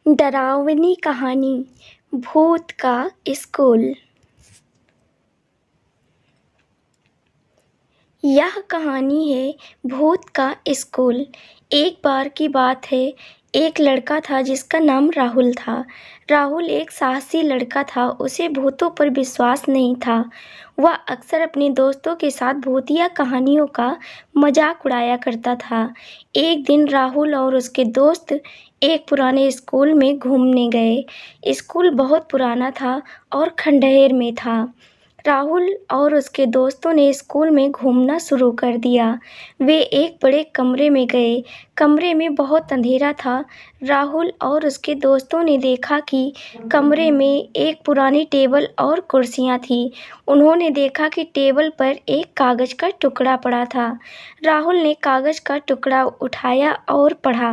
डरावनी कहानी भूत का स्कूल। यह कहानी है भूत का स्कूल। एक बार की बात है, एक लड़का था जिसका नाम राहुल था। राहुल एक साहसी लड़का था। उसे भूतों पर विश्वास नहीं था। वह अक्सर अपने दोस्तों के साथ भूतिया कहानियों का मजाक उड़ाया करता था। एक दिन राहुल और उसके दोस्त एक पुराने स्कूल में घूमने गए। स्कूल बहुत पुराना था और खंडहर में था। राहुल और उसके दोस्तों ने स्कूल में घूमना शुरू कर दिया। वे एक बड़े कमरे में गए। कमरे में बहुत अंधेरा था। राहुल और उसके दोस्तों ने देखा कि कमरे में एक पुरानी टेबल और कुर्सियां थीं। उन्होंने देखा कि टेबल पर एक कागज का टुकड़ा पड़ा था। राहुल ने कागज का टुकड़ा उठाया और पढ़ा।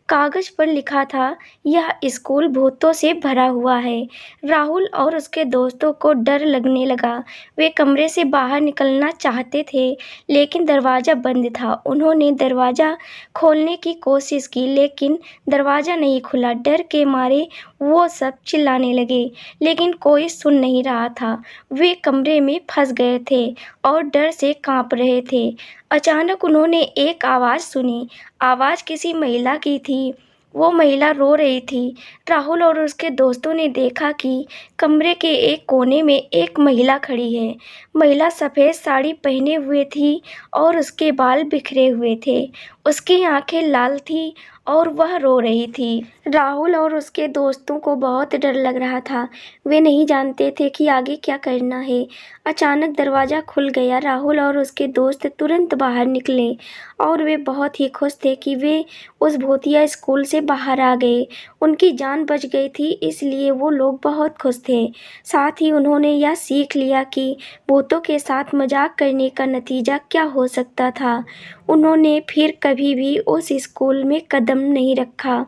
कागज पर लिखा था, यह स्कूल भूतों से भरा हुआ है। राहुल और उसके दोस्तों को डर लगने लगा। वे कमरे से बाहर निकलना चाहते थे, लेकिन दरवाज़ा बंद था। उन्होंने दरवाज़ा खोलने की कोशिश की, लेकिन दरवाज़ा नहीं खुला। डर के मारे वो सब चिल्लाने लगे, लेकिन कोई सुन नहीं रहा था। वे कमरे में फंस गए थे और डर से कांप रहे थे। अचानक उन्होंने एक आवाज़ सुनी। आवाज़ किसी महिला की थी। वो महिला रो रही थी। राहुल और उसके दोस्तों ने देखा कि कमरे के एक कोने में एक महिला खड़ी है। महिला सफ़ेद साड़ी पहने हुए थी और उसके बाल बिखरे हुए थे। उसकी आंखें लाल थीं और वह रो रही थी। राहुल और उसके दोस्तों को बहुत डर लग रहा था। वे नहीं जानते थे कि आगे क्या करना है। अचानक दरवाज़ा खुल गया। राहुल और उसके दोस्त तुरंत बाहर निकले और वे बहुत ही खुश थे कि वे उस भूतिया स्कूल से बाहर आ गए। उनकी जान बच गई थी, इसलिए वो लोग बहुत खुश थे। साथ ही उन्होंने यह सीख लिया कि भूतों के साथ मजाक करने का नतीजा क्या हो सकता था। उन्होंने फिर कभी भी उस स्कूल में कदम नहीं रखा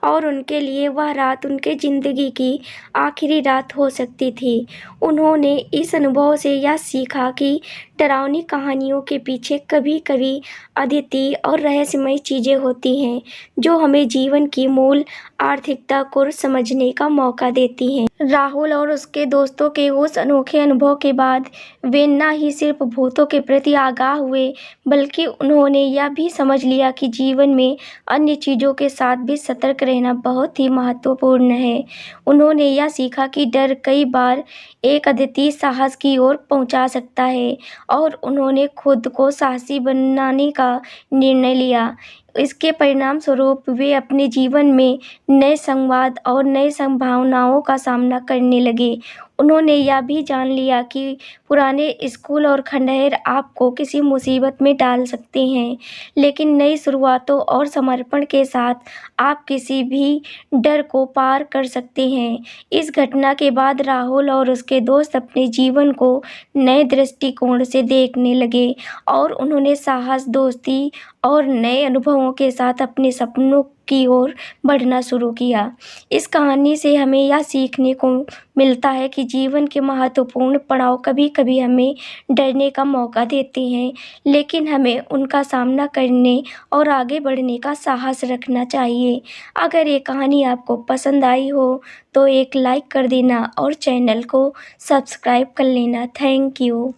और उनके लिए वह रात उनके ज़िंदगी की आखिरी रात हो सकती थी। उन्होंने इस अनुभव से यह सीखा कि डरावनी कहानियों के पीछे कभी-कभी अद्वितीय और रहस्यमय चीज़ें होती हैं, जो हमें जीवन की मूल आर्थिकता को समझने का मौका देती हैं। राहुल और उसके दोस्तों के उस अनोखे अनुभव के बाद वे न ही सिर्फ भूतों के प्रति आगाह हुए, बल्कि उन्होंने यह भी समझ लिया कि जीवन में अन्य चीज़ों के साथ भी सतर्क रहना बहुत ही महत्वपूर्ण है। उन्होंने यह सीखा कि डर कई बार एक अद्वितीय साहस की ओर पहुंचा सकता है और उन्होंने खुद को साहसी बनाने का निर्णय लिया। इसके परिणाम स्वरूप वे अपने जीवन में नए संवाद और नई संभावनाओं का सामना करने लगे। उन्होंने यह भी जान लिया कि पुराने स्कूल और खंडहर आपको किसी मुसीबत में डाल सकते हैं, लेकिन नई शुरुआतों और समर्पण के साथ आप किसी भी डर को पार कर सकते हैं। इस घटना के बाद राहुल और उसके दोस्त अपने जीवन को नए दृष्टिकोण से देखने लगे और उन्होंने साहस, दोस्ती और नए अनुभवों के साथ अपने सपनों की ओर बढ़ना शुरू किया। इस कहानी से हमें यह सीखने को मिलता है कि जीवन के महत्वपूर्ण पड़ाव कभी-कभी हमें डरने का मौका देते हैं, लेकिन हमें उनका सामना करने और आगे बढ़ने का साहस रखना चाहिए। अगर ये कहानी आपको पसंद आई हो तो एक लाइक कर देना और चैनल को सब्सक्राइब कर लेना। Thank you.